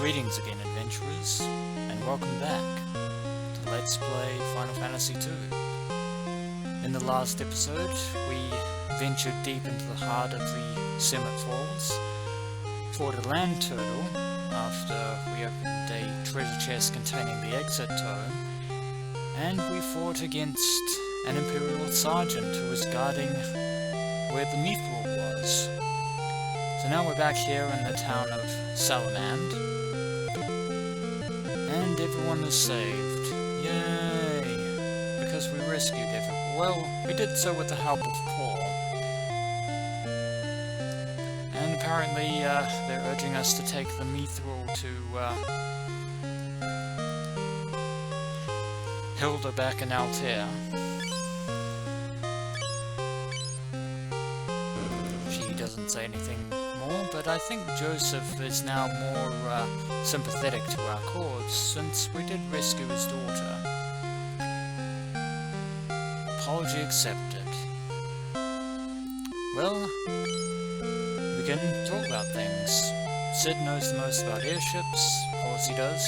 Greetings again, adventurers, and welcome back to Let's Play Final Fantasy II. In the last episode, we ventured deep into the heart of the Summit Falls, fought a land turtle after we opened a treasure chest containing the exit tome, and we fought against an Imperial Sergeant who was guarding where the mithril was. So now we're back here in the town of Salamand, and everyone is saved. Yay! Because we rescued everyone. Well, we did so with the help of Paul. And apparently they're urging us to take the mithril to Hilda back in Altair. She doesn't say anything more, but I think Joseph is now more sympathetic to our cause, since we did rescue his daughter. Apology accepted. Well, we can talk about things. Sid knows the most about airships, of course he does.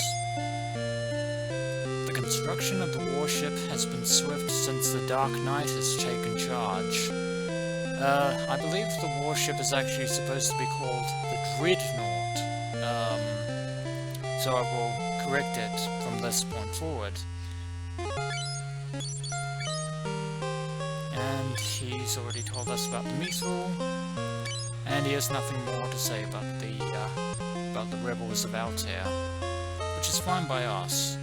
The construction of the warship has been swift since the Dark Knight has taken charge. I believe the warship is actually supposed to be called the Dreadnought, so I will correct it from this point forward. And he's already told us about the mithril, and he has nothing more to say about the rebels of Altair, which is fine by us.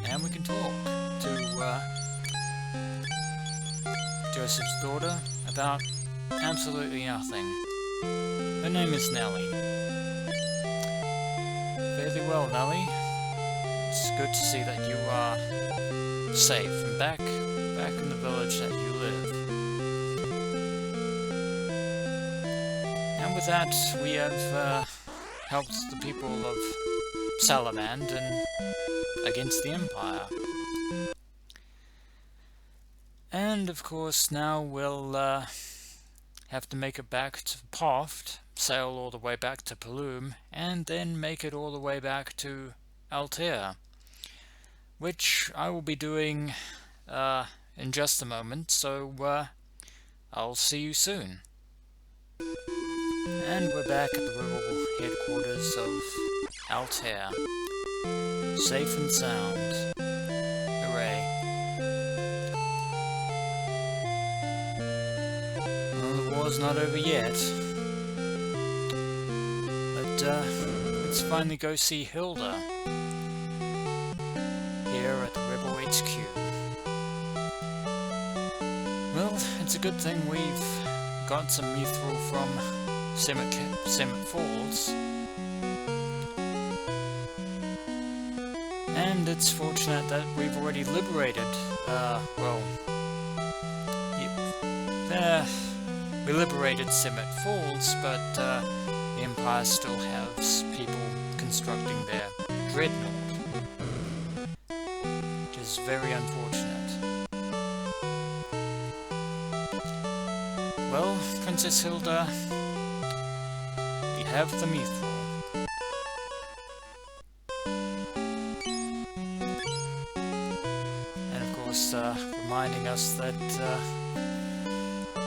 And we can talk to Joseph's daughter about absolutely nothing. Her name is Nellie. Fairly well, Nellie. It's good to see that you are safe and back in the village that you live. And with that, we have helped the people of Salamand against the Empire. And of course now we'll have to make it back to Poft, sail all the way back to Paloom, and then make it all the way back to Altair, which I will be doing in just a moment, so I'll see you soon. And we're back at the rebel headquarters of Altair, safe and sound. Hooray. War's not over yet, but let's finally go see Hilda here at the Rebel HQ. Well, it's a good thing we've got some mithril from Summit Falls, and it's fortunate that we've already liberated, we liberated Summit Falls, but the Empire still has people constructing their Dreadnought, which is very unfortunate. Well, Princess Hilda, we have the mithril. And of course, reminding us that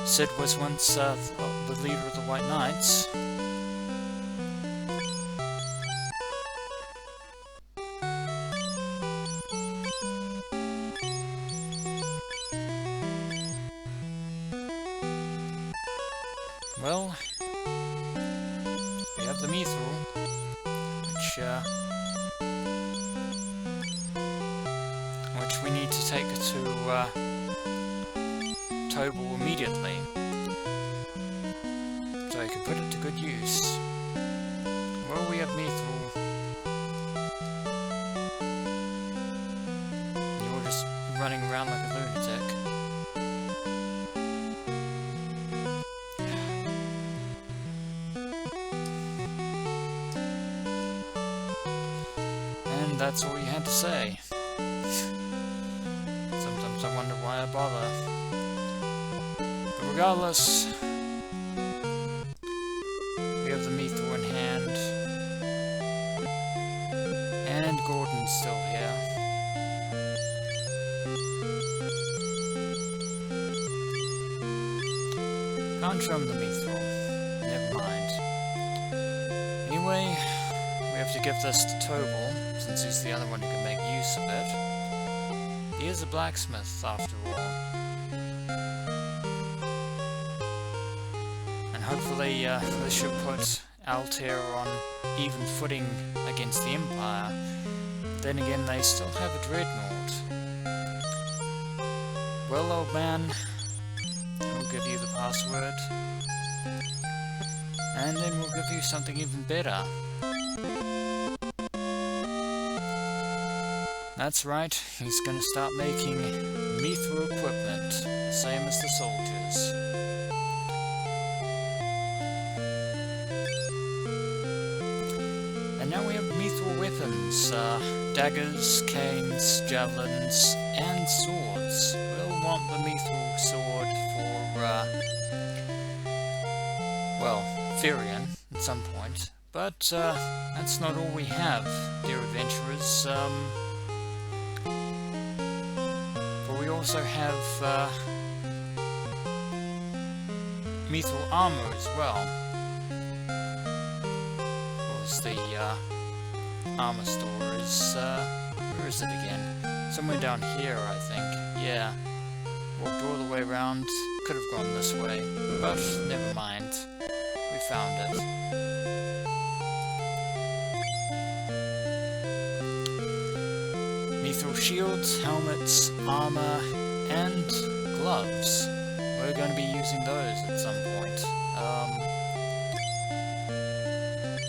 Sid was once the leader of the White Knights. Well, we have the mithril, which we need to take to Tobal immediately, so I can put it to good use. Well, we have mithril. You're just running around like a lunatic. And that's all you had to say. Sometimes I wonder why I bother. Regardless, we have the mithril Gordon's still here. Can't show him the mithril. Never mind. Anyway, we have to give this to Tobal, since he's the other one who can make use of it. He is a blacksmith, after all. And hopefully this should put Altair on even footing against the Empire. Then again, they still have a dreadnought. Well, old man, we'll give you the password. And then we'll give you something even better. That's right, he's gonna start making mithril equipment, same as the soldiers. And now we have mithril weapons, daggers, canes, javelins, and swords. We'll want the mithril sword for, well, Firion at some point. But that's not all we have, dear adventurers. For we also have mithril armor as well. Because the armor store is, where is it again? Somewhere down here, I think. Yeah. Walked all the way around. Could have gone this way, but never mind. We found it. Mithril shields, helmets, armor, and gloves. We're going to be using those at some point.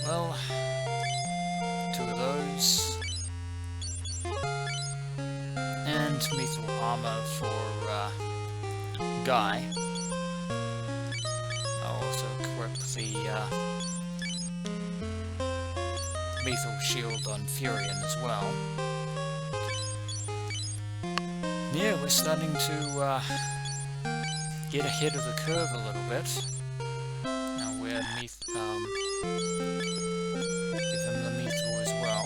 Well, 2 of those. And mithril armor for Guy. I'll also equip the mithril shield on Furion as well. Yeah, we're starting to get ahead of the curve a little bit. Now we're give him the mithril as well.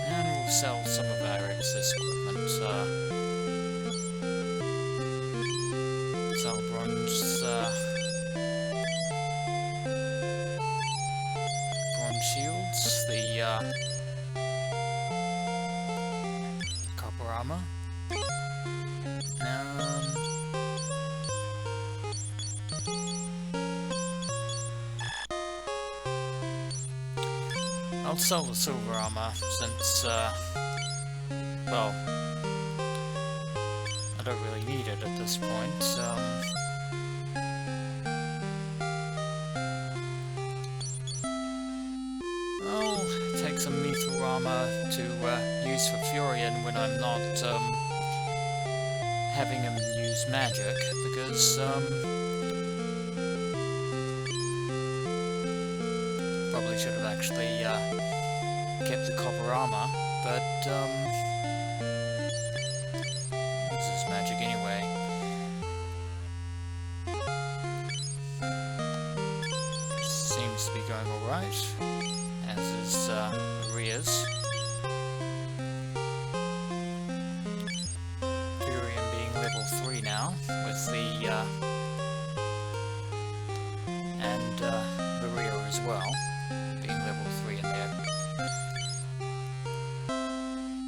And we'll sell some of our excess equipment. Sell bronze shields, the copper armor. I'll sell the silver armor since, well, I don't really need it at this point. I'll take some mithril armor to use for Furion when I'm not having him use magic, because probably should have actually kept the copper armor, but uses magic anyway. Seems to be going alright, as is Ria's. Furion being level 3 now, with the and Maria as well, being level 3 in their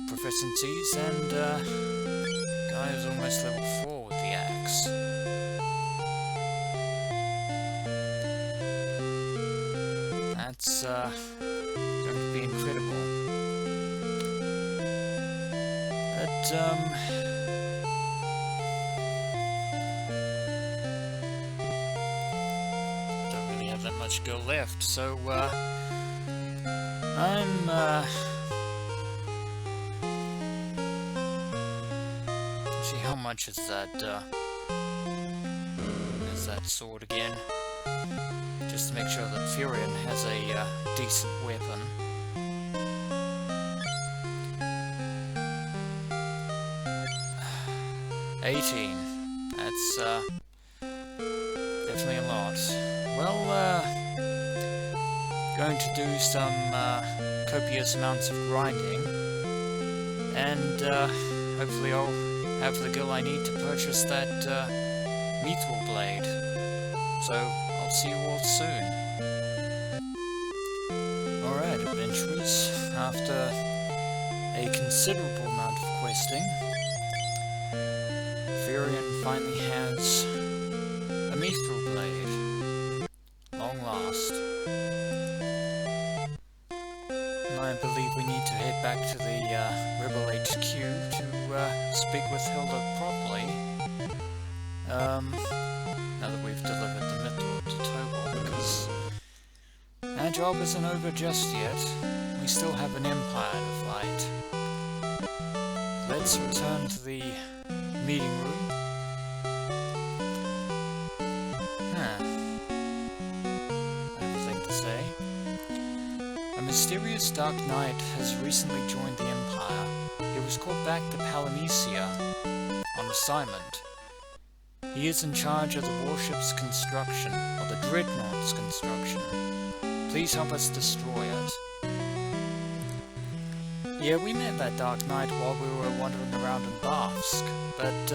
proficiencies, and Guy is almost level 4 with the axe. That's going to be incredible. But don't really have that much go left, so I'm see, how much is that sword again? Just to make sure that Furion has a decent weapon. $18. That's definitely a lot. Well, going to do some copious amounts of grinding, and hopefully I'll have the gil I need to purchase that mithril blade. So I'll see you all soon. Alright, adventurers, after a considerable amount of questing, Furion finally has a mithril blade. Long last. And I believe we need to head back to the Rebel HQ to speak with Hilda properly. Now that we've delivered the mithril to Tobal, because our job isn't over just yet. We still have an empire to fight. Let's return to the meeting room. Everything to say. A mysterious dark knight has recently joined the Empire. He was called back to Palamecia on assignment. He is in charge of the warship's construction, or the Dreadnought's construction. Please help us destroy it. Yeah, we met that dark knight while we were wandering around in Bafsk, but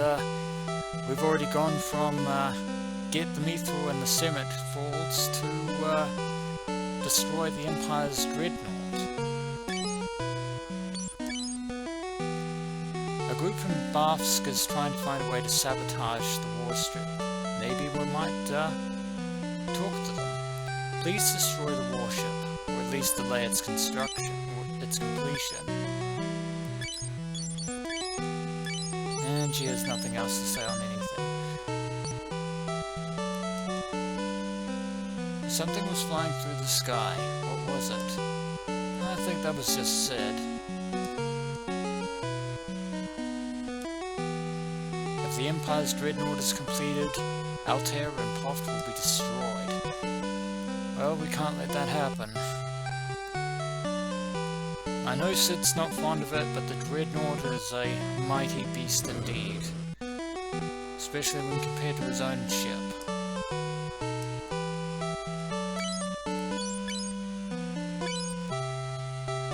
we've already gone from get the mithril and the Semet Falls to destroy the Empire's Dreadnought. A group from Bafsk is trying to find a way to sabotage the warstrip. Maybe we might talk to them. Please destroy the warship, or at least delay its construction, or its completion. And she has nothing else to say on anything. Something was flying through the sky. What was it? I think that was just Sid. If the Empire's Dreadnought is completed, Altair and Poft will be destroyed. Well, we can't let that happen. I know Sid's not fond of it, but the Dreadnought is a mighty beast indeed. Especially when compared to his own ship.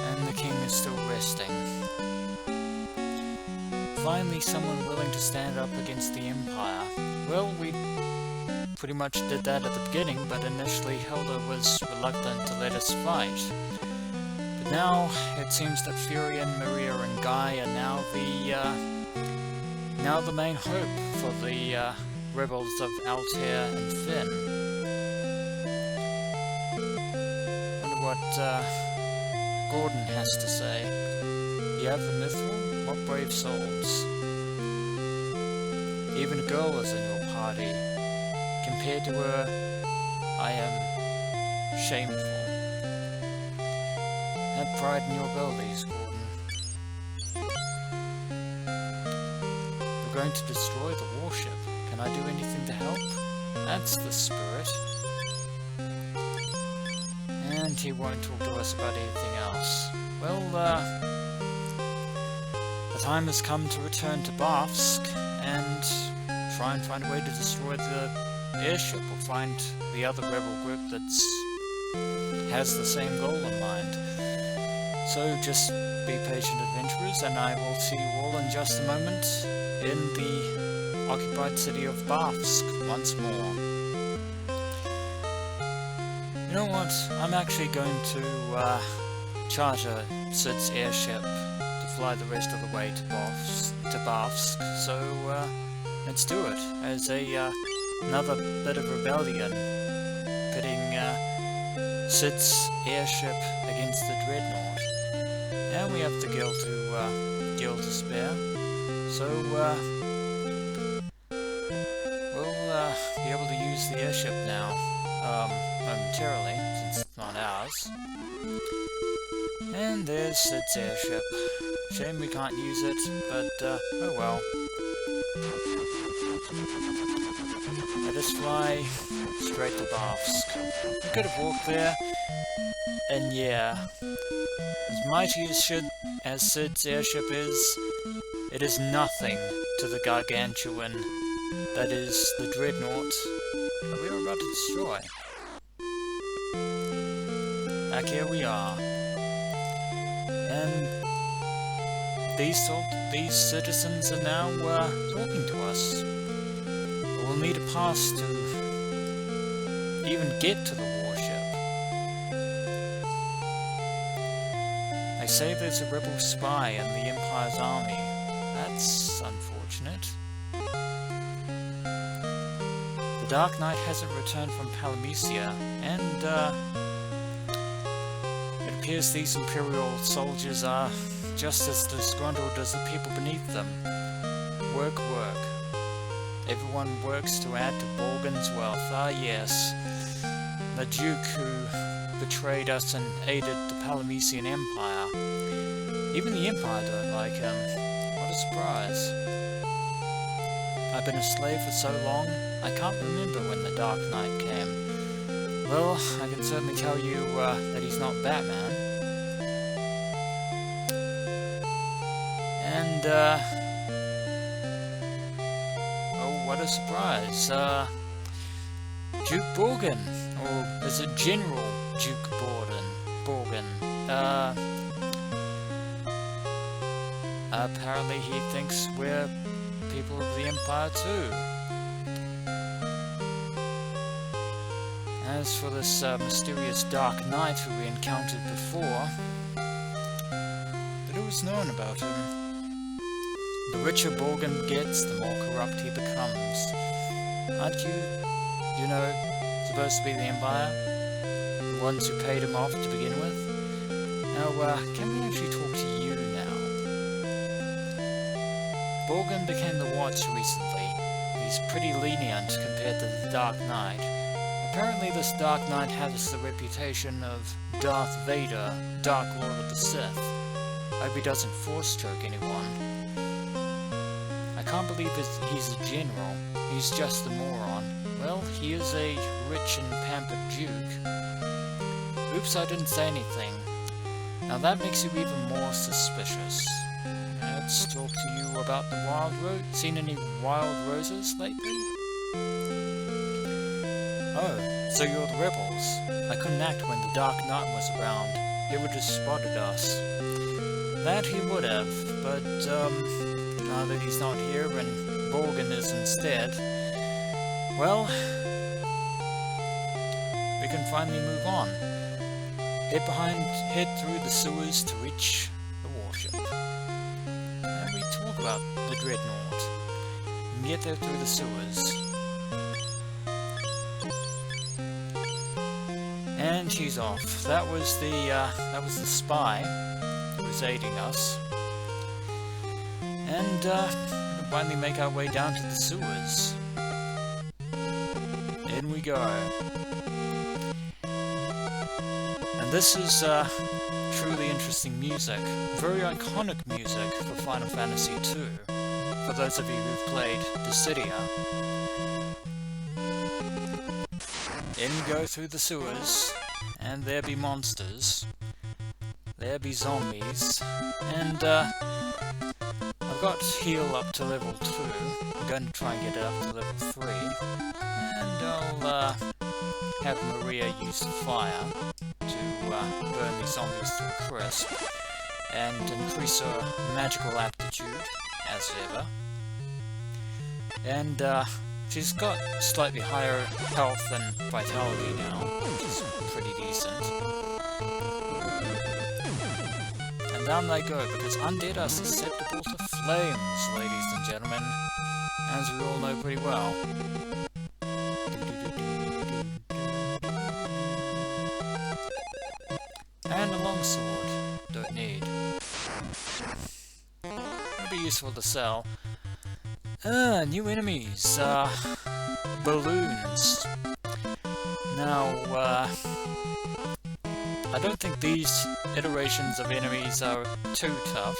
And the king is still resting. Finally, someone willing to stand up against the Empire. Well, we pretty much did that at the beginning, but initially Hilda was reluctant to let us fight. But now, it seems that Furion, Maria, and Guy are now the main hope for the rebels of Altair and Finn. Wonder what Gordon has to say. You have the mithril? What brave souls. Even a girl is in your party. Compared to her, I am shameful. Have pride in your abilities, Gordon. We're going to destroy the warship. Can I do anything to help? That's the spirit. And he won't talk to us about anything else. Well, the time has come to return to Bafsk and try and find a way to destroy the airship, or find the other rebel group that has the same goal in mind. So just be patient, adventurers, and I will see you all in just a moment in the occupied city of Bafsk once more. You know what? I'm actually going to charter Sid's airship to fly the rest of the way to Bafsk. So let's do it as another bit of rebellion, pitting Sid's airship against the Dreadnought. And we have the gil to spare, so we'll be able to use the airship now, momentarily, since it's not ours. And there's Sid's airship. Shame we can't use it, but oh well. Let us fly straight to Bafsk. We could have walked there, and yeah, as mighty as Sid's airship is, it is nothing to the gargantuan that is the Dreadnought that we are about to destroy. back here we are. And these citizens are now talking to us. We'll need a pass to even get to the warship. They say there's a rebel spy in the Empire's army. That's unfortunate. The Dark Knight hasn't returned from Palamecia, and it appears these Imperial soldiers are just as disgruntled as the people beneath them. Work, work. Everyone works to add to Borgen's wealth. Ah yes, the Duke who betrayed us and aided the Palamecian Empire. Even the Empire don't like him. What a surprise. I've been a slave for so long, I can't remember when the Dark Knight came. Well, I can certainly tell you that he's not Batman. And, oh, what a surprise. Duke Borgen, or is it General Duke Borgen? Apparently he thinks we're people of the Empire too. As for this mysterious Dark Knight who we encountered before, little was known about him. The richer Borgen gets, the more corrupt he becomes. Aren't you know, supposed to be the Empire? The ones who paid him off to begin with? Now, can we actually talk to you now? Borgen became the Watch recently. He's pretty lenient compared to the Dark Knight. Apparently this Dark Knight has the reputation of Darth Vader, Dark Lord of the Sith. Hope he doesn't force-choke anyone. I can't believe he's a general. He's just a moron. Well, he is a rich and pampered Duke. Oops, I didn't say anything. Now that makes you even more suspicious. Let's talk to you about the wild rose. Seen any wild roses lately? Oh, so you're the rebels. I couldn't act when the Dark Knight was around. He would have spotted us. That he would have, but, now that he's not here and Borgen is instead, well, we can finally move on. Head through the sewers to reach the warship. And we talk about the Dreadnought. And get there through the sewers. And she's off. That was the spy who was aiding us. And we'll finally make our way down to the sewers. In we go. And this is truly interesting music. Very iconic music for Final Fantasy II. For those of you who've played Dissidia. In we go through the sewers, and there be monsters. There be zombies. And I've got heal up to level 2. I'm going to try and get it up to level 3. And I'll have Maria use fire to burn these zombies to a crisp, and increase her magical aptitude, as ever. And she's got slightly higher health and vitality now, which is pretty decent. And down they go, because undead are susceptible to flames, ladies and gentlemen, as we all know pretty well. And a longsword. Don't need. It'll be useful to sell. New enemies. Balloons. Now, I don't think these iterations of enemies are too tough.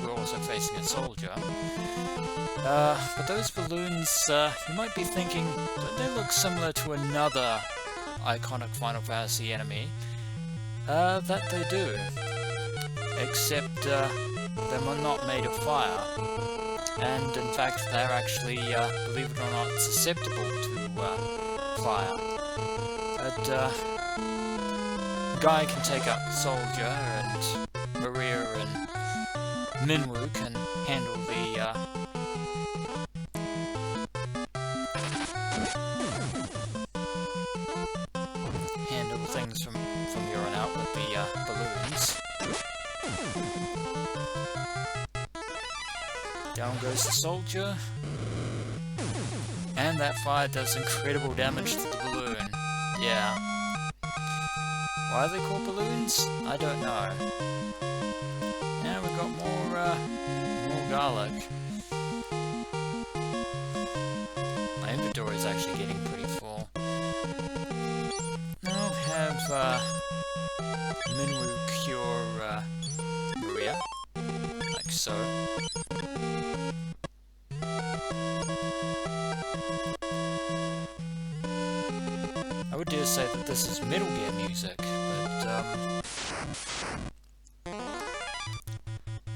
We're also facing a soldier. But those balloons, you might be thinking, don't they look similar to another iconic Final Fantasy enemy? That they do. Except, they're not made of fire. And in fact, they're actually, believe it or not, susceptible to fire. But Guy can take out the soldier, and Maria and Minwoo can handle things from here on out with the balloons. Down goes the soldier, and that fire does incredible damage to the balloon. Yeah. Why are they called balloons? I don't know. And we've got more garlic. My inventory is actually getting pretty full. I'll have Minwoo cure Maria, like so. I would dare say that this is Metal Gear music, but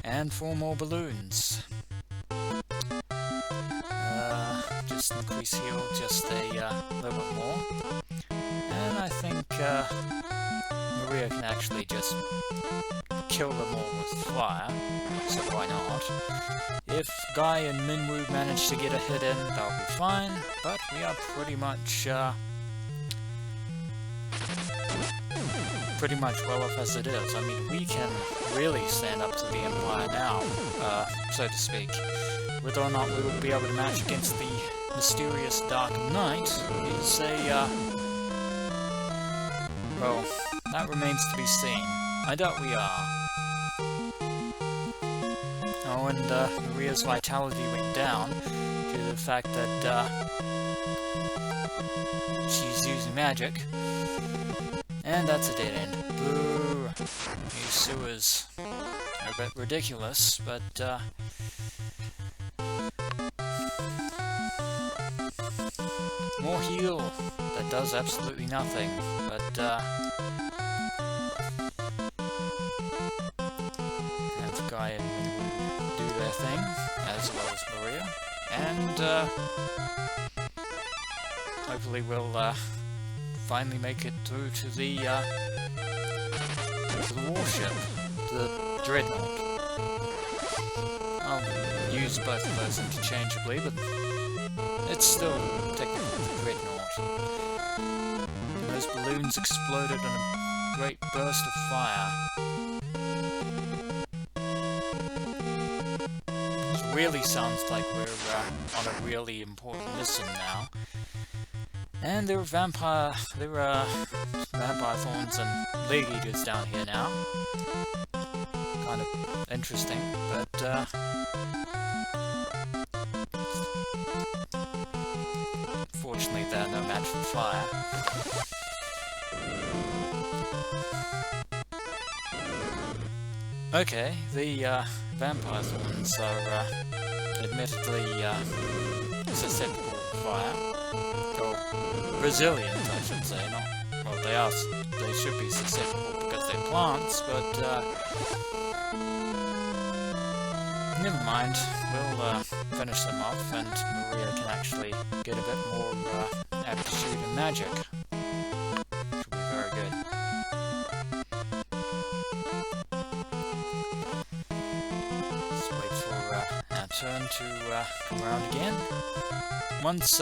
and 4 more balloons. Just increase heal just a little bit more. And I think Maria can actually just kill them all with fire, so why not? If Guy and Minwoo manage to get a hit in, that'll be fine, but we are pretty much well off as it is. I mean, we can really stand up to the Empire now, so to speak. Whether or not we will be able to match against the mysterious Dark Knight is well, that remains to be seen. I doubt we are. Oh, and Maria's vitality went down due to the fact that she's using magic. And that's a dead end. Boo! These sewers are a bit ridiculous, but more heal. That does absolutely nothing, but have Guy and Minwoo do their thing, as well as Maria, and hopefully we'll finally make it through to the warship, the Dreadnought. I'll use both of those interchangeably, but it's still technically the Dreadnought. Those balloons exploded in a great burst of fire. It really sounds like we're on a really important mission now. And there are vampire thorns and leg eaters down here now. Kind of interesting, but fortunately they're no match for fire. Okay, the vampire thorns are admittedly susceptible to fire. Or resilient, I should say. Not, well, they should be susceptible because they're plants, but never mind. We'll finish them off, and Maria can actually get a bit more aptitude in magic, which will be very good. Let's wait for our turn to come around again. Once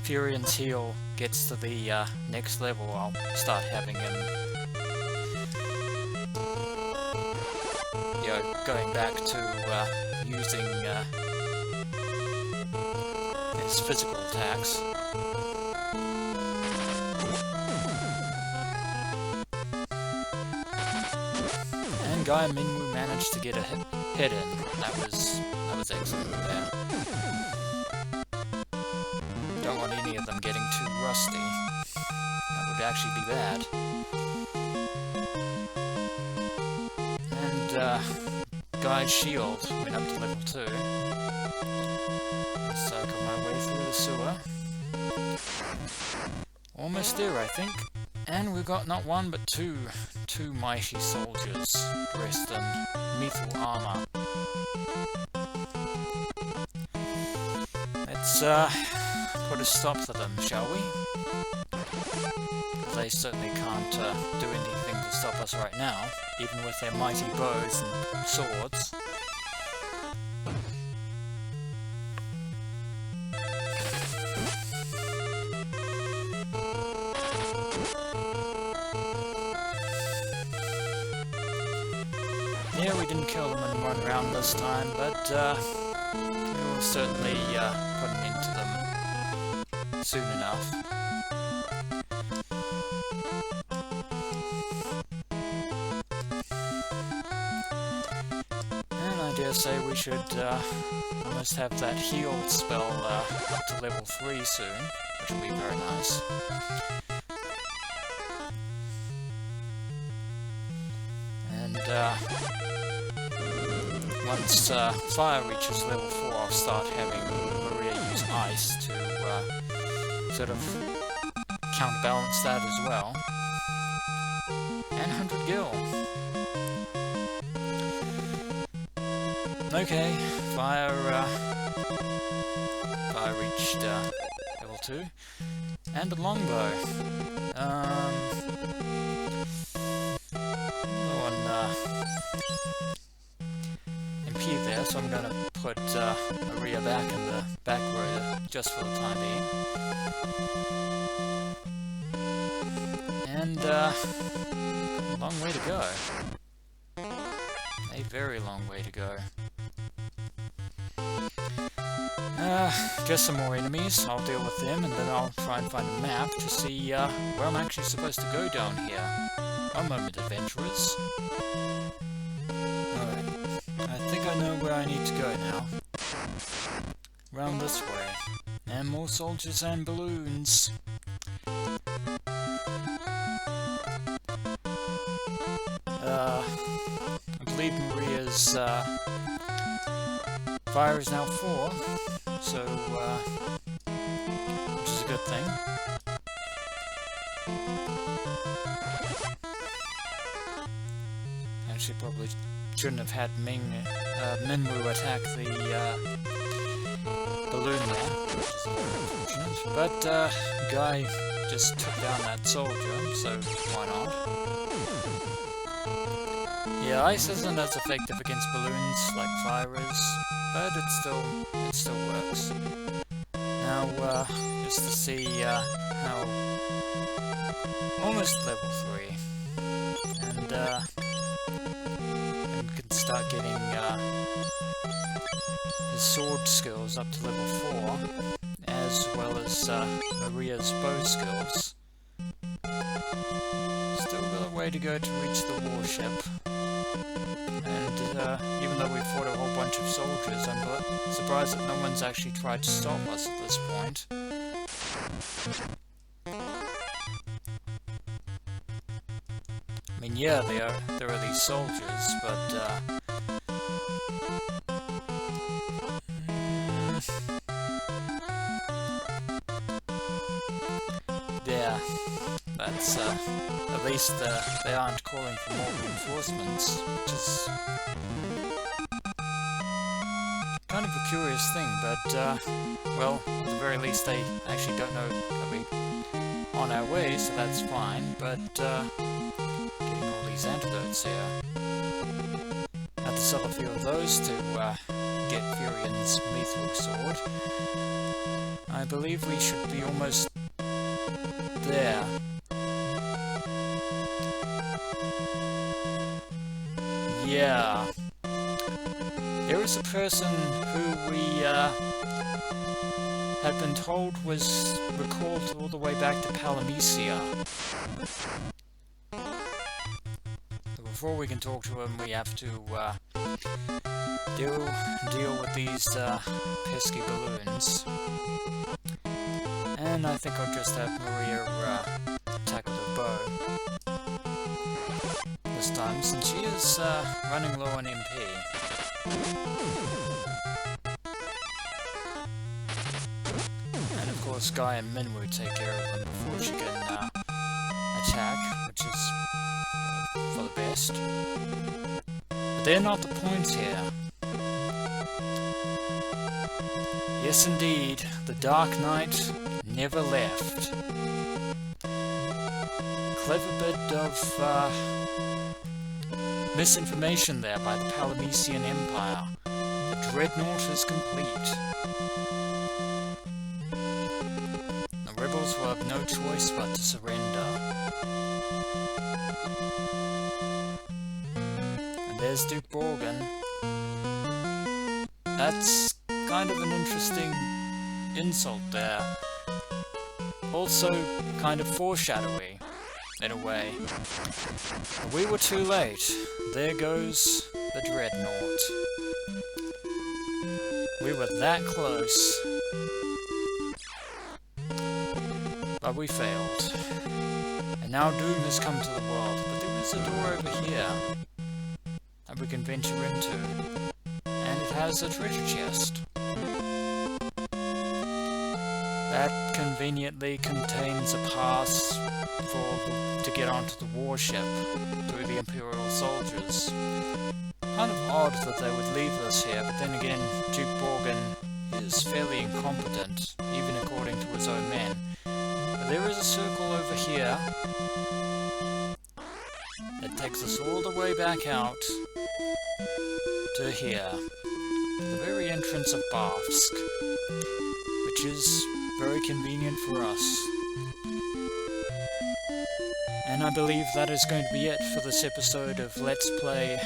Furion's heal gets to the next level, I'll start having him, going back to using his physical attacks. And Guy and Minwoo managed to get a hit in. That was excellent there. Don't want any of them getting too rusty. That would actually be bad. And Guy's shield went up to level 2. Let's circle my way through the sewer. Almost there, I think. And we've got not one but two mighty soldiers dressed in methyl armor. Let's put a stop to them, shall we? They certainly can't do anything to stop us right now, even with their mighty bows and swords. Yeah, we didn't kill them in one round this time, but we will certainly put an end to them soon enough. And I dare say we should almost have that heal spell up to level 3 soon, which will be very nice. And once fire reaches level 4, I'll start having Maria use ice to sort of counterbalance that as well. And 100 gil. Okay, fire reached level 2. And a longbow. MP there, so I'm gonna put Maria back in the back row just for the time being. And a long way to go. A very long way to go. Just some more enemies. I'll deal with them, and then I'll try and find a map to see where I'm actually supposed to go down here. One moment, adventurers. Alright, I think I know where I need to go now. Round this way. And more soldiers and balloons. I believe Maria's fire is now 4, so which is a good thing. Actually, probably shouldn't have had Minwoo attack the balloon there, which is unfortunate. But Guy just took down that soldier, so why not? Yeah, ice isn't as effective against balloons like fire is, but it still works. Now, just to see how almost level 3, and we can start getting his sword skills up to level 4, as well as Maria's bow skills. Still got a way to go to reach the warship. And even though we fought a whole bunch of soldiers, I'm surprised that no one's actually tried to stop us at this point. I mean, yeah, there are these soldiers, but yeah, that's at least they aren't calling for more reinforcements, which is kind of a curious thing, but well, at the very least they actually don't know that we're on our way, so that's fine, but getting all these antidotes here. Have to sell a few of those to get Furion's Mithril Sword. I believe we should be almost there. Yeah. There is a person who we had been told was recalled all the way back to Palamecia. But before we can talk to him, we have to deal with these pesky balloons. And I think I'll just have Maria attack with her bow this time, since she is running low on MP. And of course Guy and Minwoo take care of them before she can attack, which is for the best. But they're not the points here. Yes, indeed, the Dark Knight never left. Clever bit of misinformation there by the Palamecian Empire. The dreadnought is complete. The rebels will have no choice but to surrender. And there's Duke Borgin. That's kind of an interesting insult there. Also kind of foreshadowy, in a way. But we were too late. There goes the dreadnought. We were that close. But we failed. And now doom has come to the world. But there is a door over here that we can venture into. And it has a treasure chest. That conveniently contains a pass to get onto the warship through the Imperial soldiers. Kind of odd that they would leave us here, but then again, Duke Borgin is fairly incompetent, even according to his own men. But there is a circle over here that takes us all the way back out to here, to the very entrance of Bafsk, which is very convenient for us. And I believe that is going to be it for this episode of Let's Play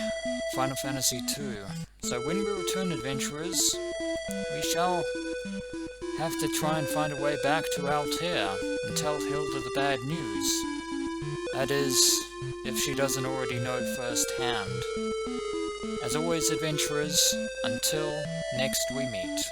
Final Fantasy II. So when we return, adventurers, we shall have to try and find a way back to Altair and tell Hilda the bad news. That is, if she doesn't already know firsthand. As always, adventurers, until next we meet.